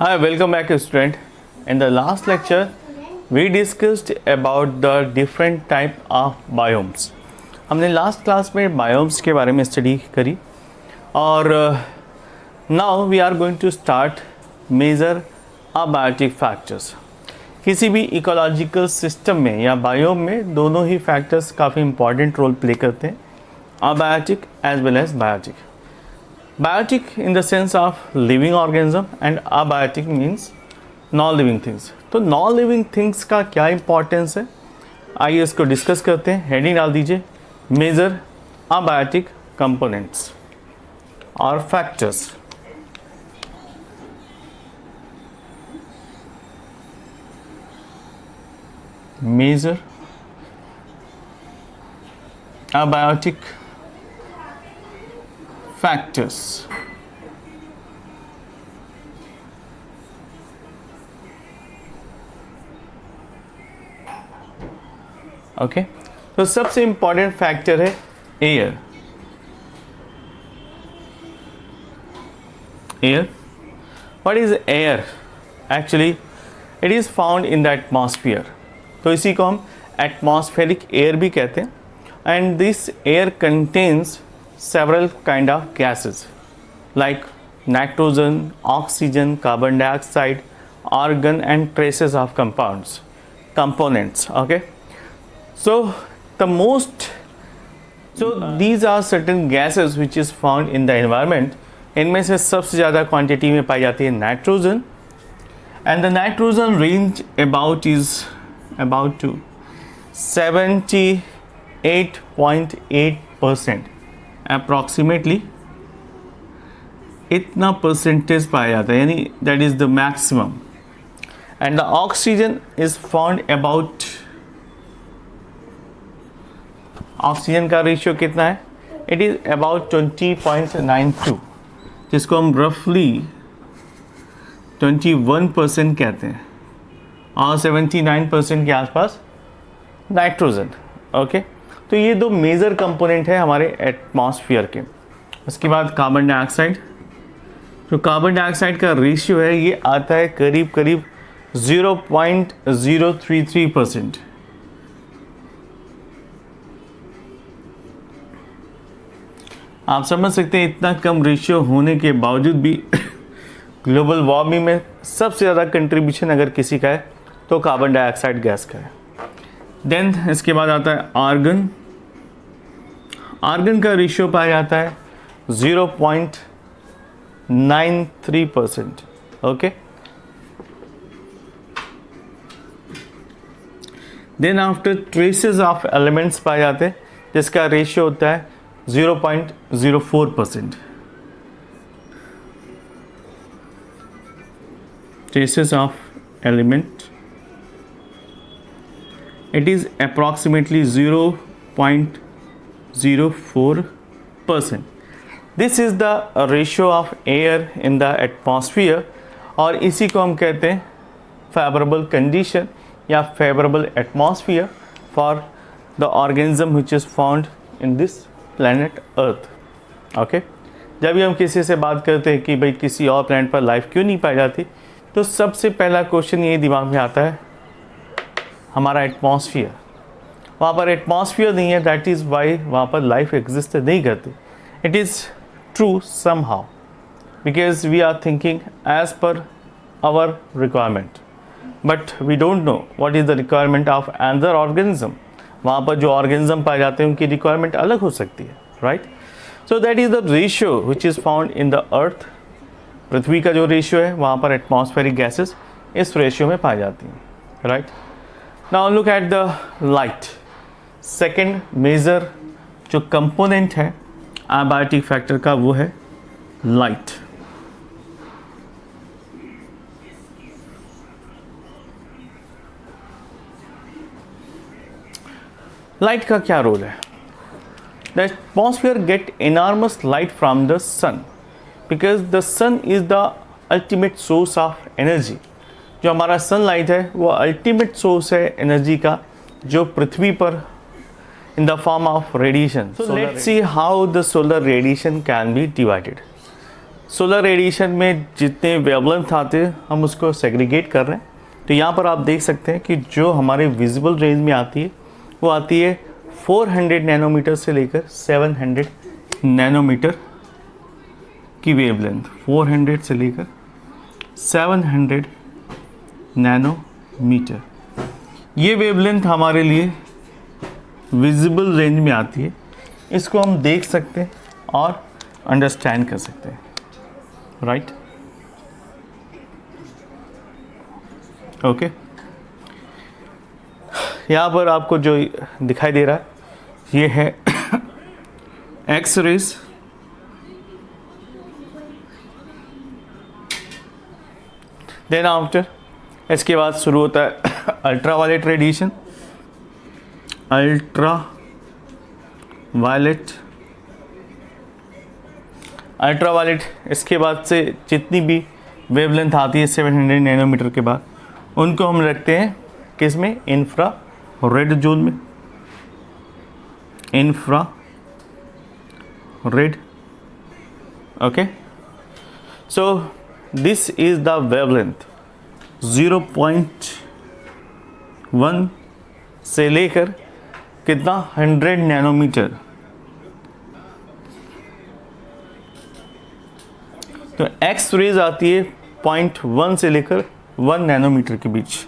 Hi, welcome back student. In the last lecture, we discussed about the different type of biomes. हमने last class में biomes के बारे में study करी और now we are going to start major abiotic factors. किसी भी ecological system में या बायोम में दोनों ही फैक्टर्स काफ़ी इंपॉर्टेंट रोल प्ले करते हैं, abiotic as well as biotic. Biotic in the sense of living organism and abiotic means non-living things. तो non-living things का क्या इम्पोर्टेंस है, आइए इसको डिस्कस करते हैं. हेडिंग डाल दीजिए मेजर abiotic कंपोनेंट्स और factors. Major abiotic factors. Okay तो सबसे इंपॉर्टेंट फैक्टर है air. Air, what is air? Actually it is found in the atmosphere. तो इसी को हम एटमॉस्फेरिक एयर भी कहते हैं. And this air contains several kind of gases like nitrogen, oxygen, carbon dioxide, argon and traces of components. Okay, so these are certain gases which is found in the environment. इनमें से सबसे ज़्यादा quantity में पाई जाती है nitrogen, and the nitrogen range is about to 78.8%. Approximately इतना percentage पाया जाता है, यानी that is the maximum. And the oxygen is found about, oxygen का रेशियो कितना है? इट इज़ अबाउट 20.92, जिसको हम रफली 21% कहते हैं, और 79% के आसपास नाइट्रोजन. ओके, तो ये दो मेजर कंपोनेंट है हमारे एटमॉस्फेयर के. उसके बाद कार्बन डाइऑक्साइड. जो कार्बन डाइऑक्साइड का रेशियो है ये आता है करीब 0.033%. आप समझ सकते हैं इतना कम रेशियो होने के बावजूद भी ग्लोबल वार्मिंग में सबसे ज़्यादा कंट्रीब्यूशन अगर किसी का है तो कार्बन डाइऑक्साइड गैस का है. देन इसके बाद आता है आर्गन. आर्गन का रेशियो पाया जाता है 0.93%. Okay, then after traces of elements पाए जाते हैं जिसका रेशियो होता है 0.04%. Traces of element, it is approximately 0.04%. This is the ratio of air in the atmosphere, और इसी को हम कहते हैं favorable condition या favorable atmosphere for the organism which is found in this planet Earth. Okay? जब भी हम किसी से बात करते हैं कि भाई किसी और प्लैनेट पर लाइफ क्यों नहीं पाई जाती, तो सबसे पहला क्वेश्चन ये दिमाग में आता है हमारा एटमॉस्फेयर. वहाँ पर एटमॉस्फेयर नहीं है, दैट इज़ वाई वहाँ पर लाइफ एग्जिस्ट नहीं करती. It is true somehow because we are thinking as per our requirement, but we don't know what is the requirement of another organism. वहाँ पर जो ऑर्गेनिज्म पाए जाते हैं उनकी रिक्वायरमेंट अलग हो सकती है, right. So that is the ratio which is found in the earth. पृथ्वी का जो रेशियो है वहाँ पर एटमॉस्फेरिक गैसेस इस रेशियो में पाई जाती हैं, right. Now look at the light. Second major जो कंपोनेंट है abiotic factor का वो है light. Light का क्या रोल है? The atmosphere get enormous light from the sun because the sun is the ultimate source of energy. जो हमारा सनलाइट है वो अल्टीमेट सोर्स है एनर्जी का जो पृथ्वी पर in the form of radiation. So let's see how the solar radiation can be divided. Solar radiation में जितने वेवलेंथ आते हैं हम उसको सेग्रीगेट कर रहे हैं। तो यहाँ पर आप देख सकते हैं कि जो हमारे विजिबल रेंज में आती है वो आती है 400 नैनोमीटर से लेकर 700 नैनोमीटर की वेवलेंथ, 400 से लेकर 700 नैनोमीटर। ये वेवलेंथ हमारे लिए विजिबल रेंज में आती है। इसको हम देख सकते हैं और अंडरस्टैंड कर सकते हैं, राइट? ओके, यहाँ पर आपको जो दिखाई दे रहा है ये है एक्स रेज, देन आफ्टर इसके बाद शुरू होता है अल्ट्रावायलेट रेडिएशन, अल्ट्रावायलेट इसके बाद से जितनी भी वेवलेंथ आती है 700 नैनोमीटर के बाद उनको हम रखते हैं किस में, इंफ्रा रेड जोन में, infra red. Okay, so this is the wavelength 0.1 से लेकर कितना 100 नैनोमीटर। तो एक्स रेज आती है 0.1 से लेकर 1 नैनोमीटर के बीच।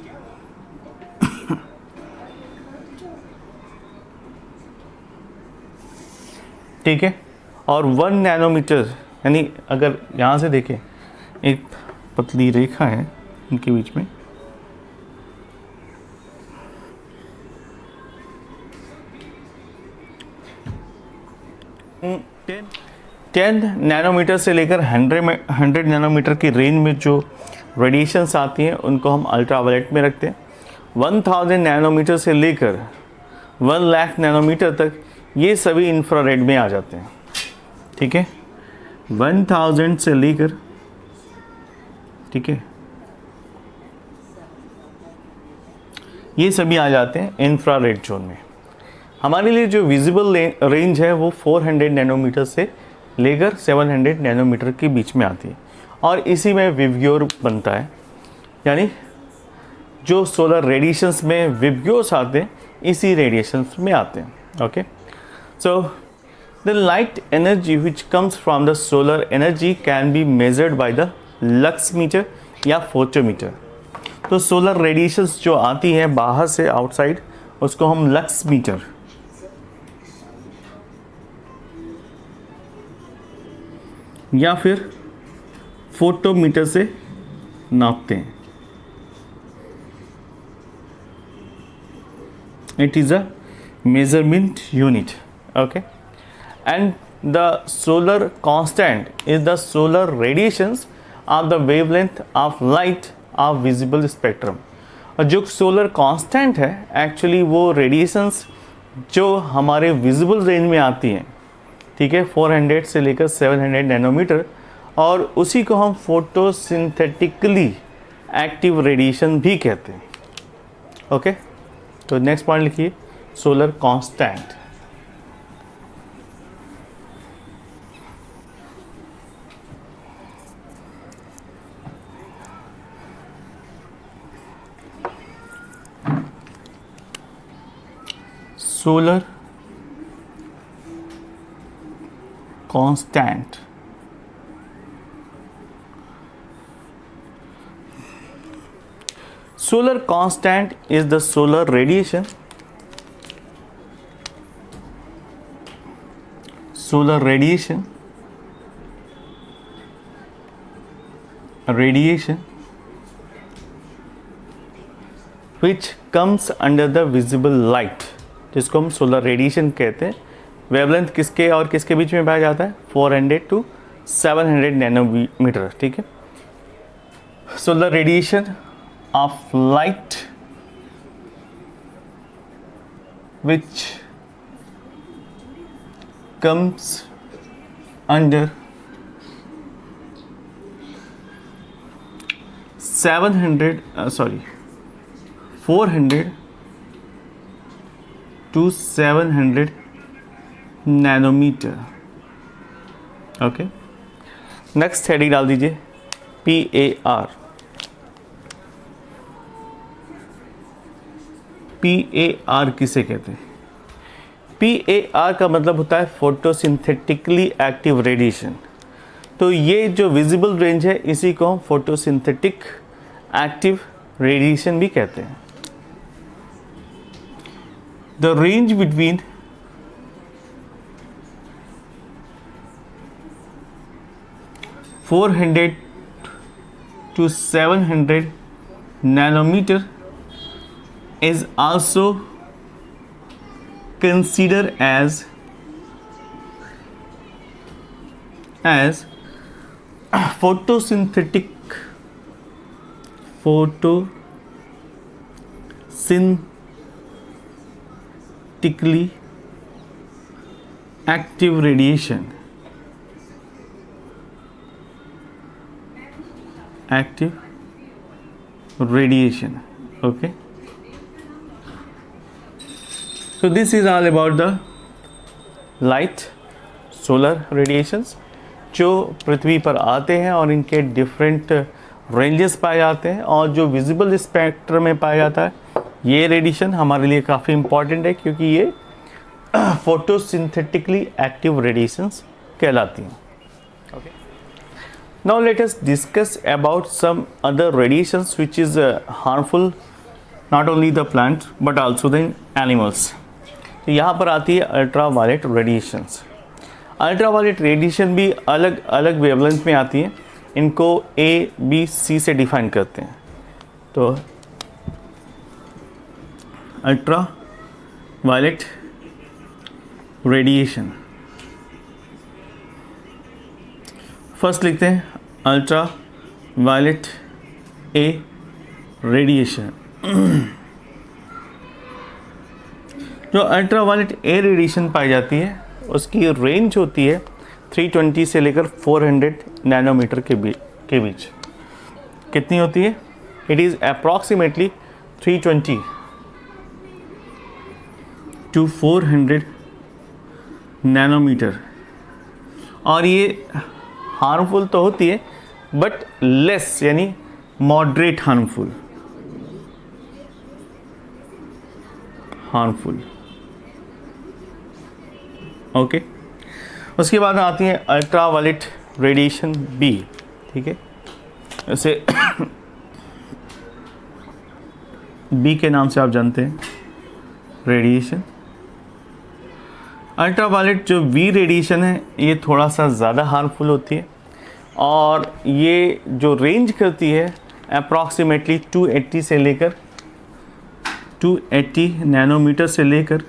ठीक है, और 1 नैनोमीटर यानी अगर यहाँ से देखें एक पतली रेखा है इनके बीच में, टेन नैनोमीटर से लेकर 100 नैनोमीटर की रेंज में जो रेडिएशंस आती हैं उनको हम अल्ट्रावायलेट में रखते हैं। 1000 नैनोमीटर से लेकर 1 लाख नैनोमीटर तक ये सभी इंफ्रारेड में आ जाते हैं। ठीक है, 1000 से लेकर, ठीक है, ये सभी आ जाते हैं इंफ्रारेड जोन में। हमारे लिए जो विजिबल रेंज है वो 400 नैनोमीटर से लेकर 700 नैनोमीटर के बीच में आती है और इसी में विबग्योर बनता है, यानी जो सोलर रेडिएशंस में विबग्योर्स आते हैं इसी रेडिएशंस में आते हैं। Okay, so the light energy which comes from the solar energy can be measured by the lux meter या फोटोमीटर। तो सोलर रेडिएशंस जो आती हैं बाहर से आउटसाइड उसको हम लक्स मीटर या फिर फोटोमीटर से नापते हैं। It is a measurement unit. Okay, and the solar constant is the solar radiations of the wavelength of light of visible spectrum. और जो सोलर कांस्टेंट है एक्चुअली वो रेडिएशंस जो हमारे विजिबल रेंज में आती हैं, ठीक है, 400 से लेकर 700 नैनोमीटर, और उसी को हम फोटोसिंथेटिकली एक्टिव रेडिएशन भी कहते हैं। ओके, तो नेक्स्ट पॉइंट लिखिए, solar constant. Solar constant solar constant is the solar radiation which comes under the visible light, जिसको हम सोलर रेडिएशन कहते हैं। वेवलेंथ किसके और किसके बीच में पाया जाता है, 400 to 700 नैनोमीटर। ठीक है, solar radiation of light which comes under 400 to 700 nanometer. Okay, next heading डाल दीजिए PAR। PAR किसे कहते हैं? PAR का मतलब होता है फोटोसिंथेटिकली एक्टिव रेडिएशन। तो ये जो विजिबल रेंज है इसी को हम फोटोसिंथेटिक एक्टिव रेडिएशन भी कहते हैं। The range between 400 to 700 nanometer is also considered as photosynthetically active radiation. Okay, so this is all about the light, solar radiations जो पृथ्वी पर आते हैं और इनके डिफरेंट रेंजेस पाए जाते हैं, और जो विजिबल स्पेक्ट्रम में पाया जाता है ये रेडिएशन हमारे लिए काफ़ी इम्पॉर्टेंट है क्योंकि ये फोटोसिंथेटिकली एक्टिव रेडिएशंस कहलाती हैं। Okay. Now let us discuss about some other radiations which is harmful not only the plants but also the animals. तो यहाँ पर आती है अल्ट्रावायलेट रेडिएशंस। अल्ट्रावायलेट रेडिएशन भी अलग अलग वेवलेंथ में आती हैं, इनको A-B-C से डिफाइन करते हैं। तो अल्ट्रावायलेट रेडिएशन, फर्स्ट लिखते हैं अल्ट्रा वायलेट ए रेडिएशन। जो अल्ट्रा वायलेट ए रेडिएशन पाई जाती है उसकी रेंज होती है 320 से लेकर 400 नैनोमीटर के बीच। कितनी होती है? It is approximately 320 to 400 nanometre. और ये हार्मफुल तो होती है बट लेस, यानी मॉडरेट हार्मफुल। ओके, उसके बाद आती है अल्ट्रावायलेट रेडिएशन बी। ठीक है, जैसे बी के नाम से आप जानते हैं रेडिएशन। अल्ट्रावायलेट जो वी रेडिएशन है ये थोड़ा सा ज़्यादा हार्मफुल होती है और ये जो रेंज करती है अप्रॉक्सीमेटली 280 से लेकर 280 नैनोमीटर से लेकर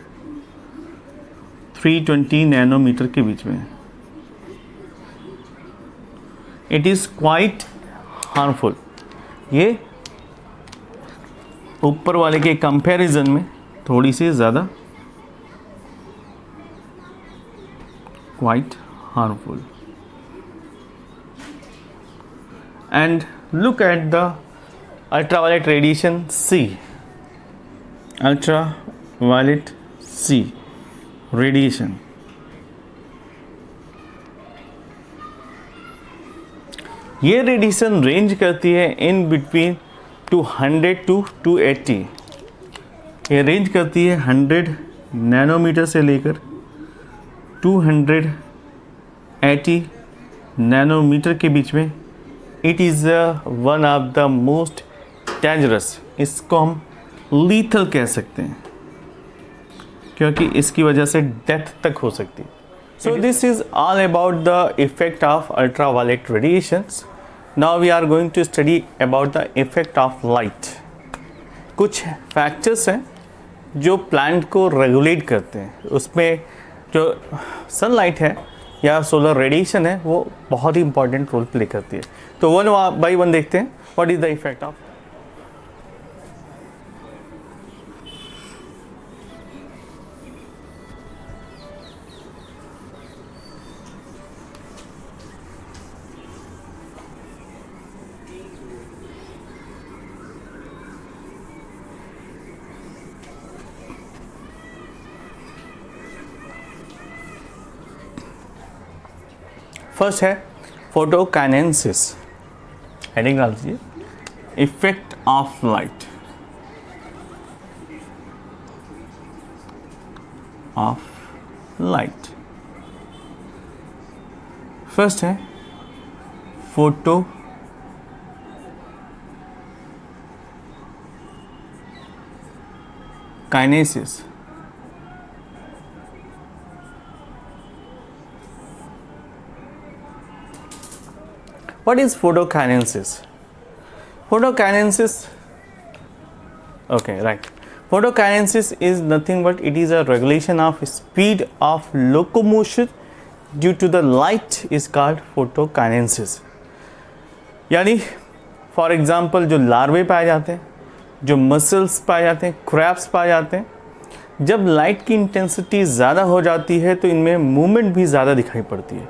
320 नैनोमीटर के बीच में। It is quite harmful. ये ऊपर वाले के कंपैरिजन में थोड़ी सी ज़्यादा quite harmful. And look at the ultraviolet radiation C. Ultraviolet C radiation. ये रेडिएशन रेंज करती है इन बिटवीन 200 to 280। ये रेंज करती है 100 नैनोमीटर से लेकर 280 नैनोमीटर के बीच में। It is one of the most dangerous, इसको हम लीथल कह सकते हैं क्योंकि इसकी वजह से डेथ तक हो सकती है। So this is all about the effect of ultraviolet radiations. Now we are going to study about the effect of light. कुछ फैक्टर्स हैं जो प्लांट को रेगुलेट करते हैं, उसमें जो सनलाइट है या सोलर रेडिएशन है वो बहुत ही इंपॉर्टेंट रोल प्ले करती है। तो वन बाय वन देखते हैं what is the effect of. First है फोटोकाइनेसिस, हेडिंग डाल दीजिए, इफेक्ट ऑफ लाइट, फर्स्ट है photo kinesis. What is photokinesis? Photokinesis, okay, right. Photokinesis is nothing but it is a regulation of speed of locomotion due to the light is called photokinesis. यानी for example जो लार्वे पाए जाते हैं, जो muscles पाए जाते हैं, क्रैब्स पाए जाते हैं, जब लाइट की इंटेंसिटी ज़्यादा हो जाती है तो इनमें मूवमेंट भी ज़्यादा दिखाई पड़ती है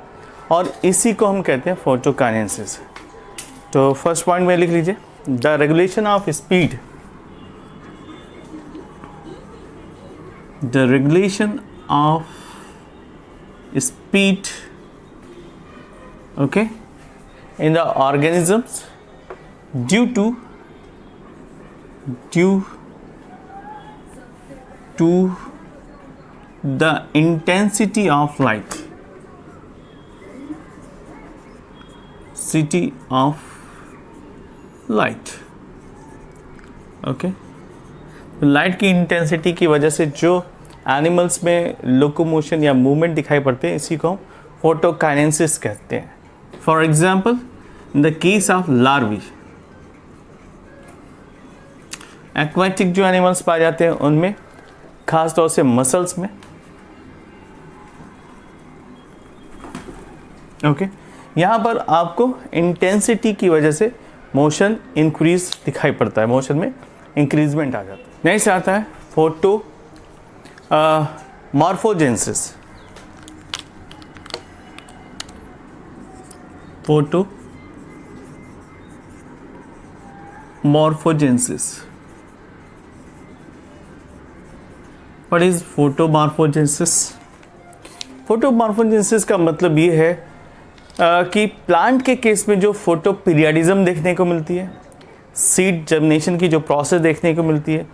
और इसी को हम कहते हैं फोटोकाइनेसिस। तो फर्स्ट पॉइंट में लिख लीजिए, the regulation of speed, the regulation of speed, okay, in the organisms due to the intensity of light, city of light, okay. Light की इंटेंसिटी की वजह से जो एनिमल्स में लोकोमोशन या मूवमेंट दिखाई पड़ते हैं इसी को हम फोटोकाइनेसिस कहते हैं। For example in the case of larvae, aquatic जो एनिमल्स पाए जाते हैं उनमें खास तौर से मसल्स में, ओके, यहाँ पर आपको इंटेंसिटी की वजह से मोशन इंक्रीज दिखाई पड़ता है, मोशन में इंक्रीजमेंट आ जाता है। नेक्स्ट आता है photo morphogenesis, photo morphogenesis. What is photomorphogenesis? Photomorphogenesis का मतलब ये है कि प्लांट के केस में जो फोटो पीरियडिज्म देखने को मिलती है, सीड जर्मिनेशन की जो प्रोसेस देखने को मिलती है,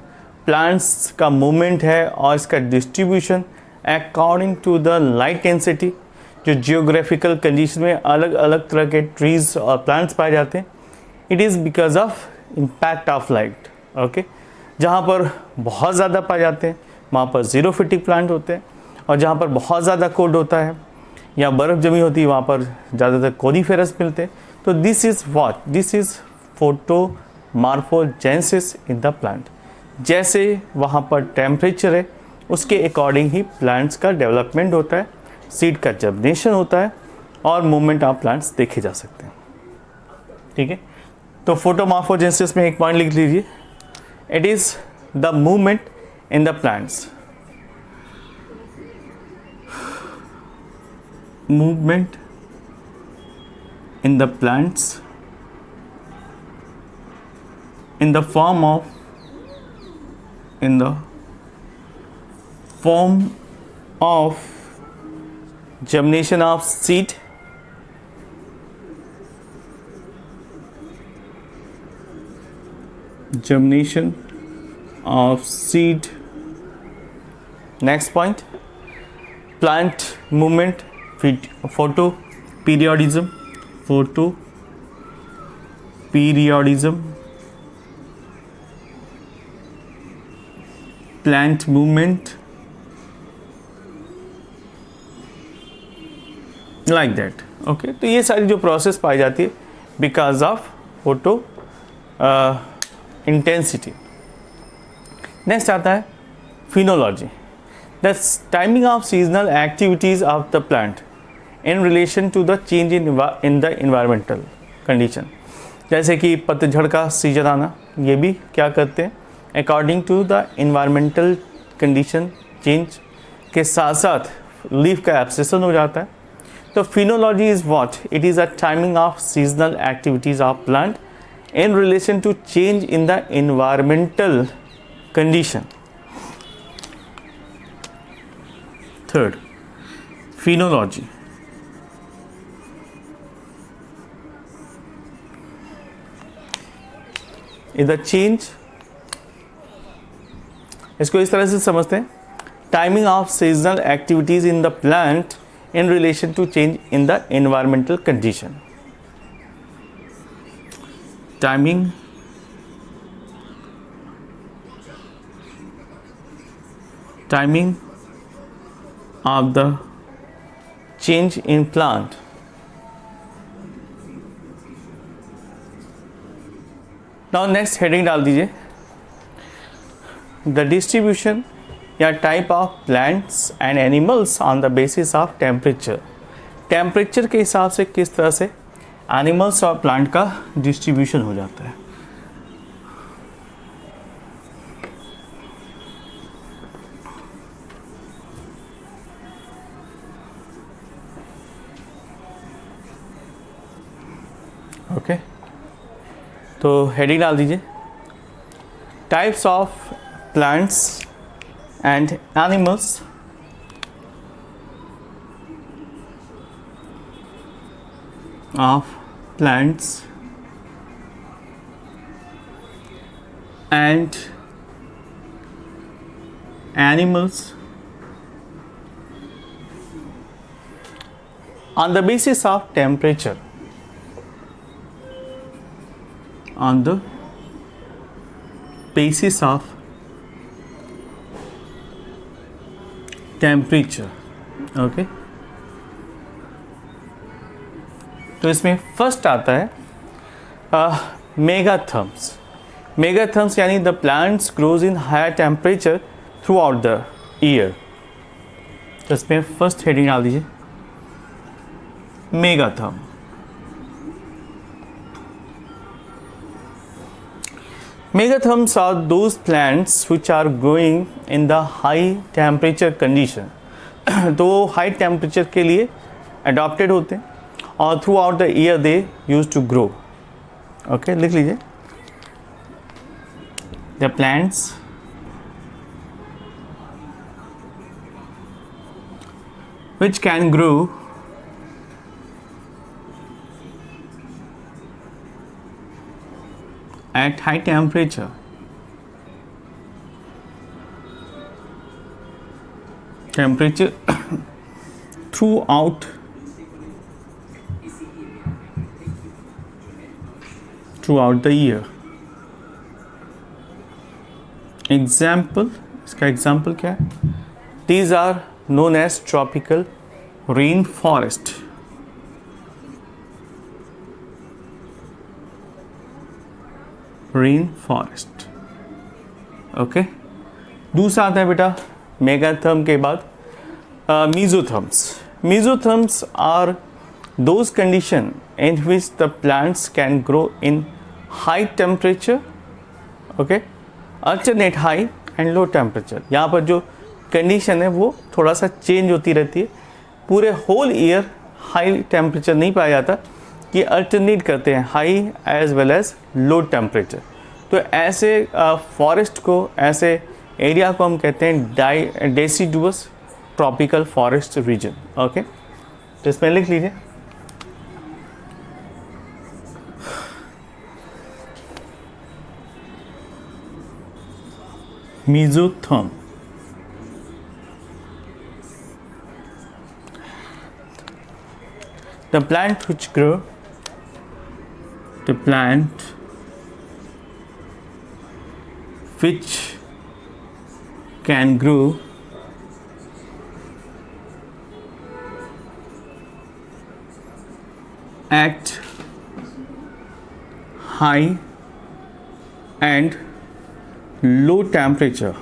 प्लांट्स का मूवमेंट है और इसका distribution according to the light density, जो जियोग्राफिकल कंडीशन में अलग अलग तरह के ट्रीज और प्लांट्स पाए जाते हैं, it is because of impact of light, okay. जहाँ पर बहुत ज़्यादा पाए जाते हैं वहाँ पर जीरोफिटिक प्लांट होते हैं और जहाँ पर बहुत ज़्यादा कोल्ड होता है या बर्फ़ जमी होती है वहाँ पर ज़्यादातर कोनिफेरस मिलते हैं। तो this is what, this is photomorphogenesis in the plant. जैसे वहाँ पर टेम्परेचर है उसके अकॉर्डिंग ही प्लांट्स का डेवलपमेंट होता है, सीड का जर्मिनेशन होता है और मूवमेंट ऑफ प्लांट्स देखे जा सकते हैं, ठीक है। तो फोटोमॉर्फोजेनेसिस में एक पॉइंट लिख लीजिए, it is the movement in the plants, movement in the plants in the form of germination of seed, germination of seed. Next point, plant movement, photo periodism, plant movement, like that, okay। तो ये सारी जो process पाई जाती है because of photo intensity. Next आता है phenology, the timing of seasonal activities of the plant in relation to the change in the environmental condition. जैसे कि पतझड़ का सीजन आना, ये भी क्या करते हैं according to the environmental condition change के साथ साथ लीफ का एब्सेशन हो जाता है। तो phenology is what, it is a timing of seasonal activities of plant in relation to change in the environmental condition. Third, phenology. इज द चेंज, इसको इस तरह से समझते हैं, timing of seasonal activities in the plant in relation to change in the environmental condition. Timing of the change in plant. Now next heading डाल दीजिए, the distribution या type of plants and animals on the basis of temperature. Temperature के हिसाब से किस तरह से animals और प्लांट का डिस्ट्रीब्यूशन हो जाता है। ओके तो हेडिंग डाल दीजिए, types of plants and animals of plants and animals on the basis of temperature, on the basis of temperature. Okay तो इसमें फर्स्ट आता है मेगाथर्म्स। मेगाथर्म्स यानी the plants grows in higher temperature throughout the year. तो इसमें first heading डाल दीजिए, मेगाथर्म। Megatherms are those plants which are growing in the high temperature condition. तो वो हाई टेम्परेचर के लिए अडॉप्टेड होते हैं और throughout the year they use to grow. Okay लिख लीजिए, the plants which can grow at high temperature throughout the year. Example, इसका एग्जाम्पल क्या है? These are known as tropical rainforest. Rainforest. Okay दूसरा आता है बेटा मेगाथर्म के बाद mesotherms. Mesotherms are those condition in which the plants can grow in high temperature, okay alternate high and low temperature. यहाँ पर जो कंडीशन है वो थोड़ा सा चेंज होती रहती है, पूरे होल ईयर हाई टेम्परेचर नहीं पाया जाता, ये अल्टरनेट करते हैं high as well as low temperature. तो ऐसे फॉरेस्ट को, ऐसे एरिया को हम कहते हैं deciduous tropical forest region. Okay तो इसमें लिख लीजिए, मीजोथर्म। The plant which grow, the plant which can grow at high and low temperature.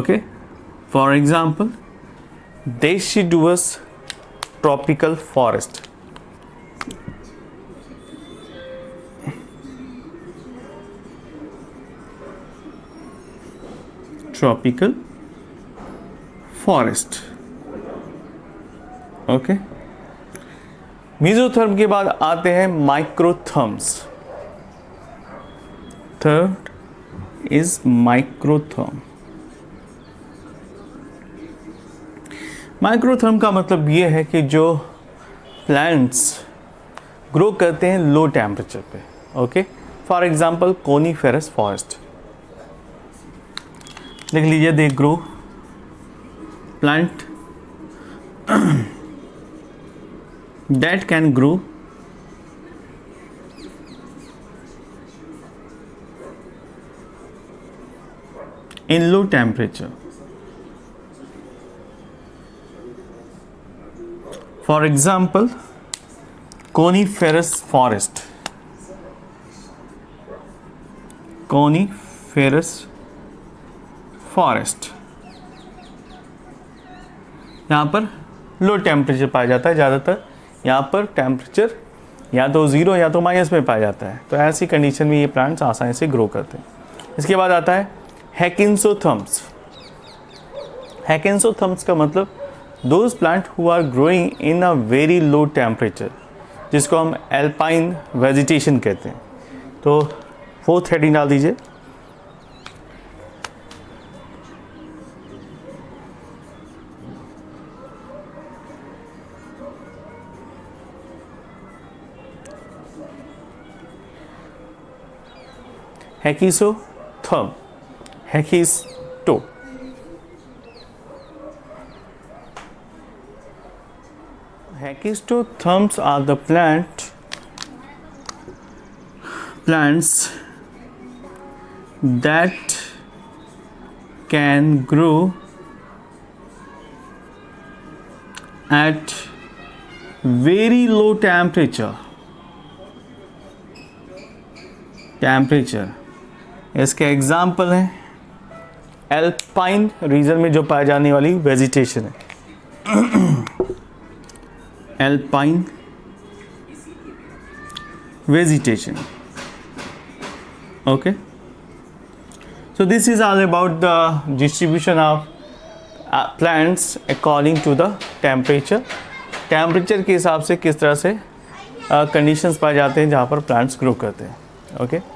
Okay, for example, deciduous tropical forest. Tropical forest. Okay mesotherm के बाद आते हैं माइक्रोथर्म्स। Third is माइक्रोथर्म। माइक्रोथर्म का मतलब ये है कि जो प्लांट्स ग्रो करते हैं लो टेम्परेचर पे। Okay, for example coniferous forest देख लीजिए, they grow plant that can grow in low temperature. For example, coniferous forest. Coniferous forest यहाँ पर लो टेम्परेचर पाया जाता है ज़्यादातर। यहाँ पर टेम्परेचर या तो ज़ीरो या तो माइनस में पाया जाता है, तो ऐसी कंडीशन में ये प्लांट्स आसानी से ग्रो करते हैं। इसके बाद आता है हैकिन्सोथर्म्स। हैकिन्सोथर्म्स का मतलब those plant who are growing in a very low temperature, जिसको हम एल्पाइन वेजिटेशन कहते हैं। तो फोर्थ हेडिंग डाल दीजिए, Hecisotherm. Hekisto. Hekistotherms are the plants that can grow at very low temperature. इसके एग्जाम्पल हैं एल्पाइन रीजन में जो पाई जाने वाली वेजिटेशन है, alpine vegetation. Okay, so this is all about the distribution of plants according to the temperature. Temperature के हिसाब से किस तरह से कंडीशंस पाए जाते हैं जहाँ पर प्लांट्स ग्रो करते हैं। ओके